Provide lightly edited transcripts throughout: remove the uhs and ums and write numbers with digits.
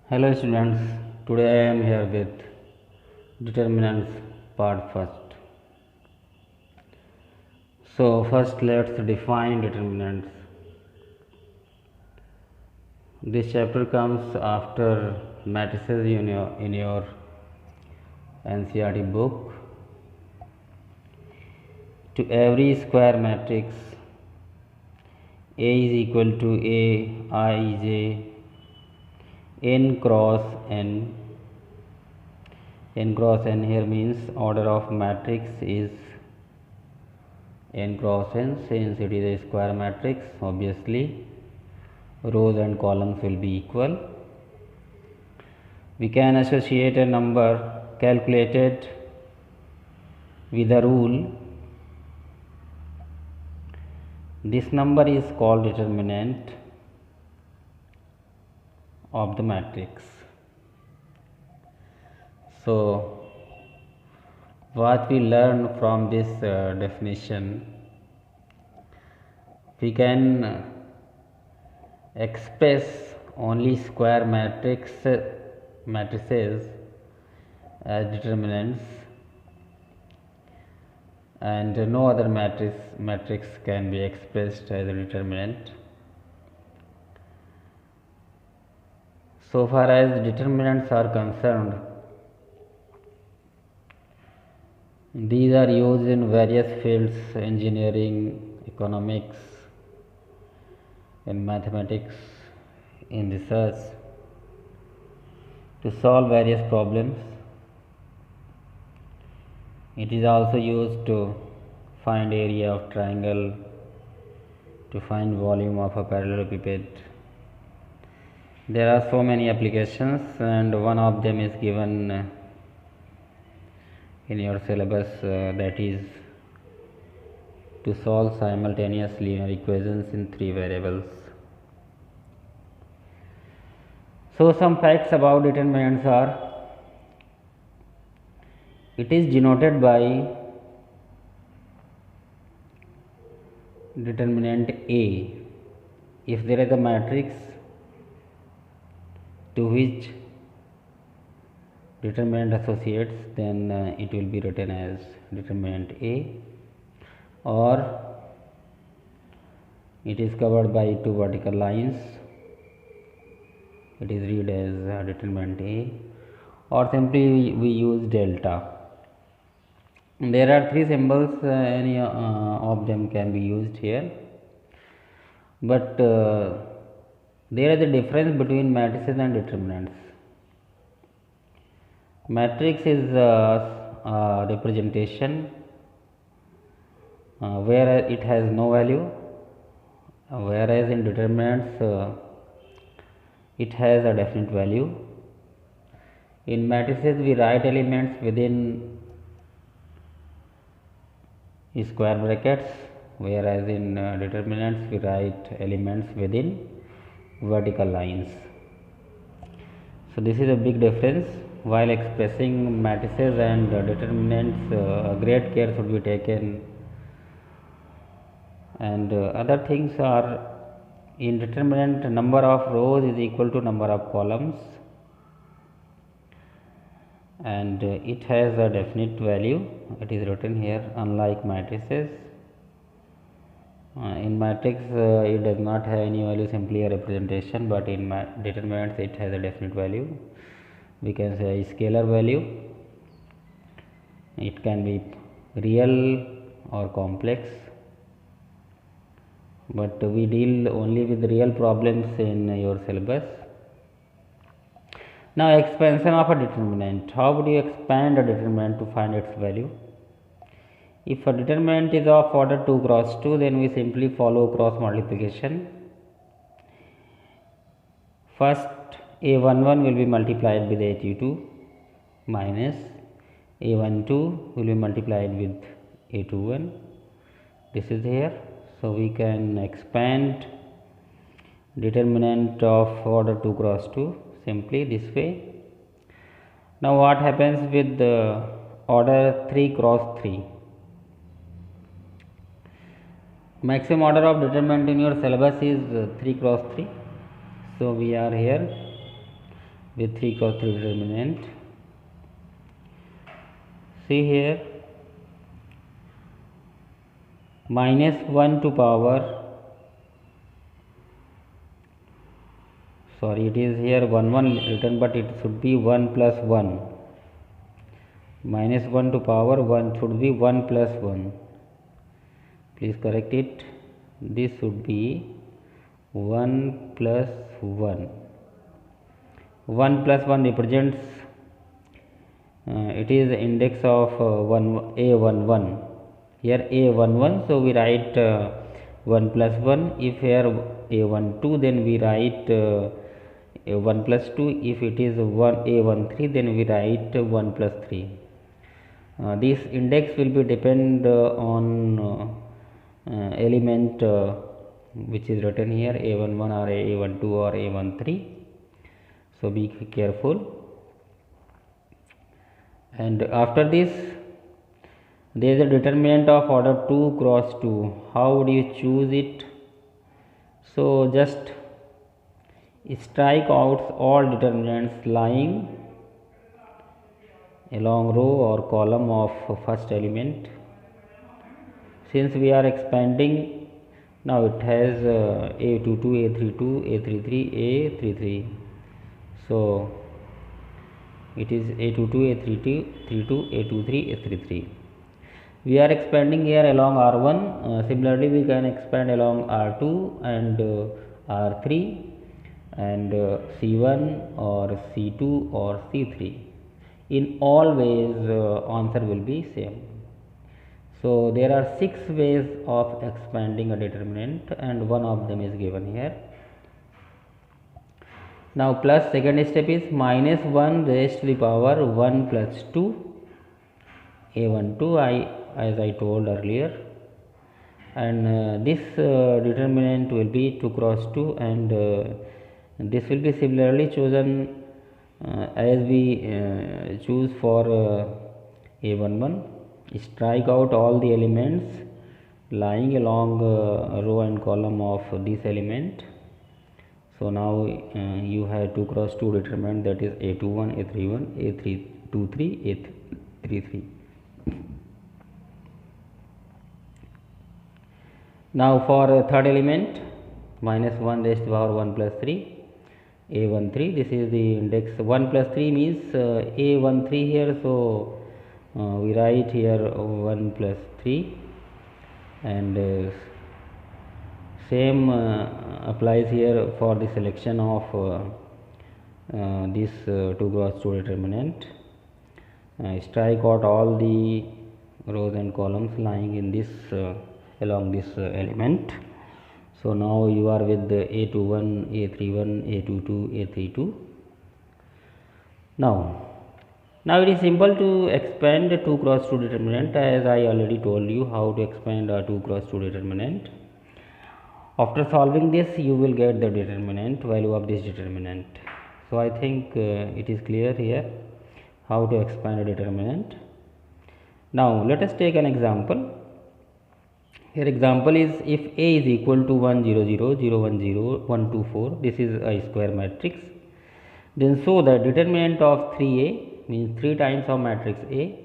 Hello students, today I am here with determinants part first. So first let's define determinants. This chapter comes after matrices in your NCERT book. To every square matrix, A is equal to Aij n cross n. N cross n here means order of matrix is n cross n, since it is a square matrix. Obviously rows and columns will be equal. We can associate a number calculated with a rule. This number is called determinant of the matrix. So what we learn from this definition, we can express only square matrices as determinants, and no other matrix can be expressed as a determinant. So far as determinants are concerned, these are used in various fields: engineering, economics, in mathematics, in research, to solve various problems. It is also used to find area of triangle, to find volume of a parallelepiped. There are so many applications, and one of them is given in your syllabus, that is to solve simultaneous linear equations in 3 variables. So some facts about determinants are: it is denoted by determinant A if there is a matrix to which determinant associates, then it will be written as determinant A, or it is covered by 2 vertical lines, it is read as determinant A, or simply we use delta. There are 3 symbols, any of them can be used here, but there is a difference between matrices and determinants. Matrix is a representation where it has no value, whereas in determinants it has a definite value. In matrices we write elements within square brackets, whereas in determinants we write elements within vertical lines. So this is a big difference. While expressing matrices and determinants, great care should be taken. And other things are: in determinant, number of rows is equal to number of columns, and it has a definite value. It is written here, unlike matrices. In matrix it does not have any value, simply a representation, but in determinants it has a definite value. We can say a scalar value. It can be real or complex, but we deal only with real problems in your syllabus. Now expansion of a determinant. How would you expand a determinant to find its value? If a determinant is of order 2 cross 2, then we simply follow cross multiplication. First A11 will be multiplied with A22 minus A12 will be multiplied with A21. This is here. So we can expand determinant of order 2 cross 2 simply this way. Now what happens with the order 3 cross 3? Maximum order of determinant in your syllabus is 3 cross 3. So we are here with 3 cross 3 determinant. See here, minus 1 to power, sorry, it is here 1 1 written, but it should be 1 plus 1. Minus 1 to power 1 should be 1 plus 1. Please correct it. This should be 1 plus 1. 1 plus 1 represents it is the index of a11 here, a11, so we write 1 plus 1. If here a12, then we write 1 plus 2. If it is a13, then we write 1 plus 3. This index will be depend on element which is written here, a11 or a12 or a13, so be careful. And after this, there is a determinant of order 2 cross 2. How would you choose it? So just strike out all determinants lying along row or column of first element. Since we are expanding, now it has a22, a32, a33, a33. So it is a22, a32, a23, a33. We are expanding here along R1. Similarly, we can expand along R2 and R3 and C1 or C2 or C3. In all ways, answer will be same. So there are 6 ways of expanding a determinant, and one of them is given here. Now plus second step is minus 1 raised to the power 1 plus 2 a12, as I told earlier, and this determinant will be 2 cross 2, and this will be similarly chosen as we choose for a11. Strike out all the elements lying along row and column of this element. So now you have 2 cross 2 determinant, that is a21, a31, a323, a33. Now for third element, minus 1 raised to power 1 plus 3, a13. This is the index. 1 plus 3 means a13 here, so we write here 1 plus 3, and same applies here for the selection of this 2 cross 2 determinant. Strike out all the rows and columns lying in this along this element. So now you are with the a21, a31, a22, a32. Now it is simple to expand a 2 cross 2 determinant, as I already told you how to expand a 2 cross 2 determinant. After solving this, you will get the determinant value of this determinant. So I think it is clear here how to expand a determinant. Now let us take an example. Here example is, if A is equal to 1 0 0 0 1 0 1 2 4, this is a square matrix, then show that determinant of 3A, means 3 times of matrix A,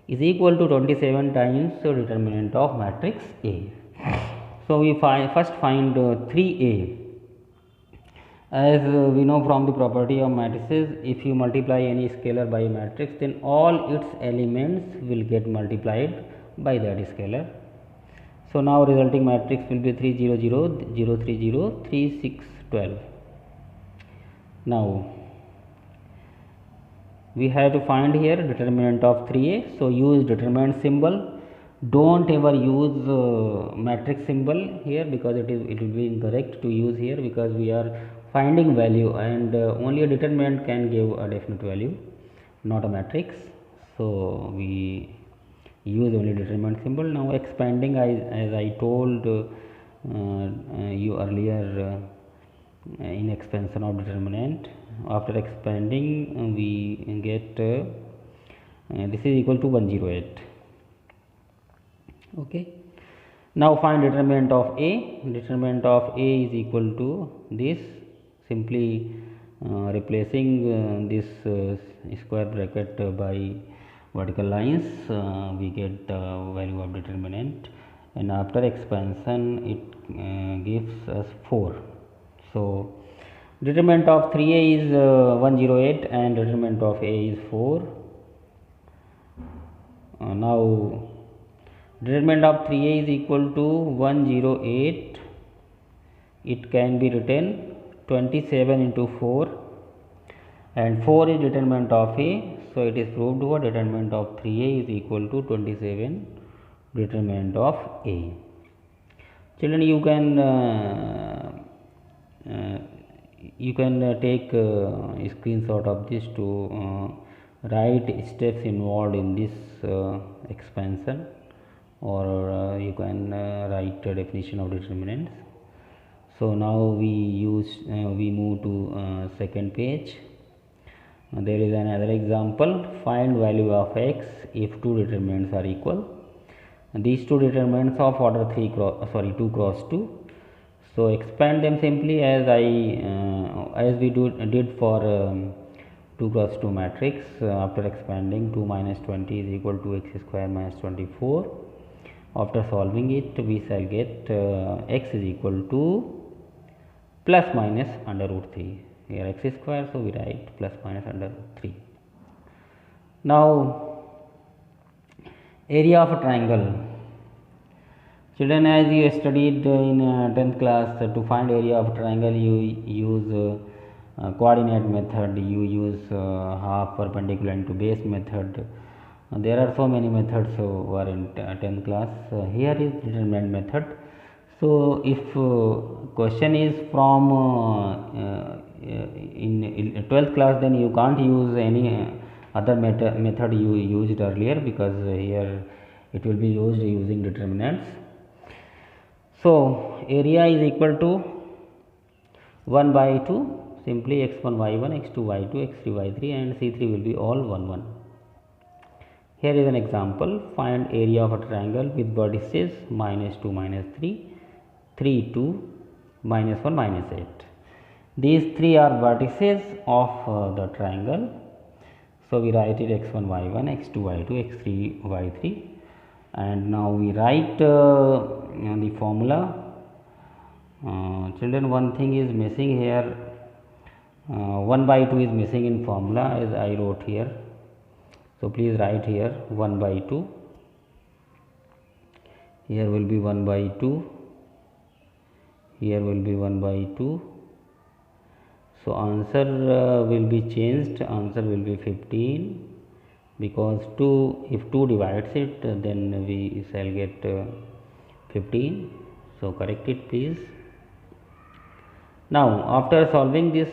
is equal to 27 times the determinant of matrix A. So we first find 3A. As we know from the property of matrices, if you multiply any scalar by a matrix, then all its elements will get multiplied by that scalar. So now resulting matrix will be 3 0 0 0 3 0 3 6 12. Now we have to find here determinant of 3A. So use determinant symbol. Don't ever use matrix symbol here, because it will be incorrect to use here, because we are finding value, and only a determinant can give a definite value, not a matrix. So we use only determinant symbol. Now expanding, as I told you earlier in expansion of determinant, after expanding we get this is equal to 108. Okay. Now find determinant of A. Determinant of A is equal to this. Simply replacing this square bracket by vertical lines, we get the value of determinant, and after expansion it gives us 4. So determinant of 3a is 108 and determinant of a is 4. Now determinant of 3a is equal to 108. It can be written 27 into 4, and 4 is determinant of a, so it is proved what determinant of 3a is equal to 27 determinant of a. Children, you can take a screenshot of this to write steps involved in this expansion, or you can write a definition of determinants. So now we move to second page. There is another example. Find value of x if two determinants are equal. These two determinants of order 2 cross 2. So expand them simply as we did for 2 cross 2 matrix. After expanding, 2 minus 20 is equal to x square minus 24. After solving it, we shall get x is equal to plus minus under root 3. Here x square, so we write plus minus under root 3. Now area of a triangle. Children, as you studied in 10th class, to find area of a triangle you use coordinate method, you use half perpendicular into base method. There are so many methods who are in 10th class. Here is determinant method. So if question is from in 12th class, then you can't use any other method you used earlier, because here it will be used using determinants. So area is equal to 1 by 2, simply x1 y1, x2 y2, x3 y3, and c3 will be all 1 1. Here is an example. Find area of a triangle with vertices minus 2 minus 3, 3 2, minus 1 minus 8. These three are vertices of the triangle. So we write it x1 y1, x2 y2, x3 y3, and now we write the formula. Children, one thing is missing here. 1 by 2 is missing in formula, as I wrote here. So please write here 1 by 2. Here will be 1 by 2. Here will be 1 by 2. So answer will be changed. Answer will be 15, because 2, if 2 divides it, then we shall get 15. So correct it, please. Now after solving this,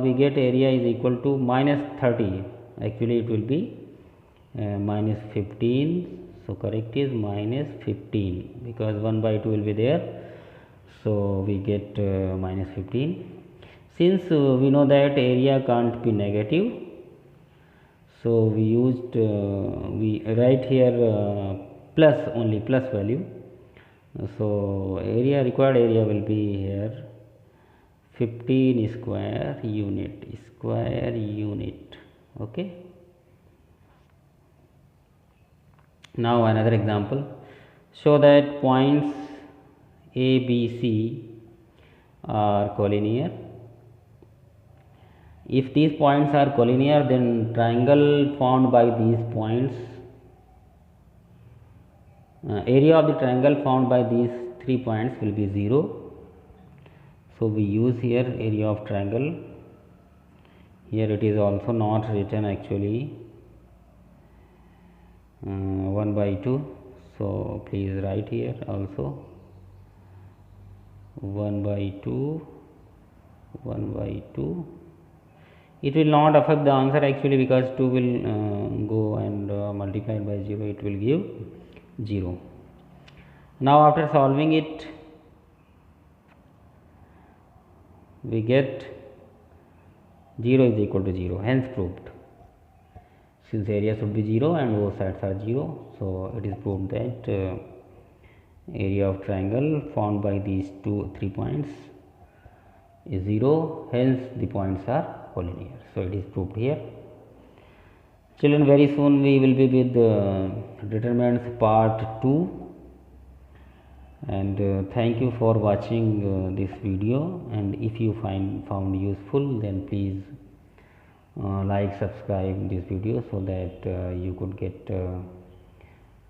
we get area is equal to minus 30. Actually it will be minus 15. So correct is minus 15, because 1 by 2 will be there. So we get minus 15. Since we know that area can't be negative, so we used we write here plus, only plus value. So required area will be here 15 square unit. Okay. Now another example. Show that points A, B, C are collinear. If these points are collinear, then triangle formed by these points, area of the triangle formed by these 3 points will be 0. So we use here area of triangle. Here it is also not written actually 1 by 2. So please write here also 1 by 2, 1 by 2. It will not affect the answer actually, because 2 will go and multiplied by 0, it will give 0. Now after solving it, we get 0 is equal to 0, hence proved. Since area should be 0 and both sides are 0, so it is proved that area of triangle formed by these 3 points is 0, hence the points are collinear. So it is proved here. Children, very soon we will be with determinants part 2, and thank you for watching this video, and if you found useful, then please like, subscribe this video so that you could get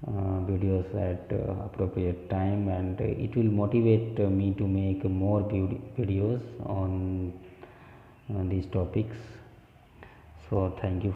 videos at appropriate time, and it will motivate me to make more videos on these topics. So thank you.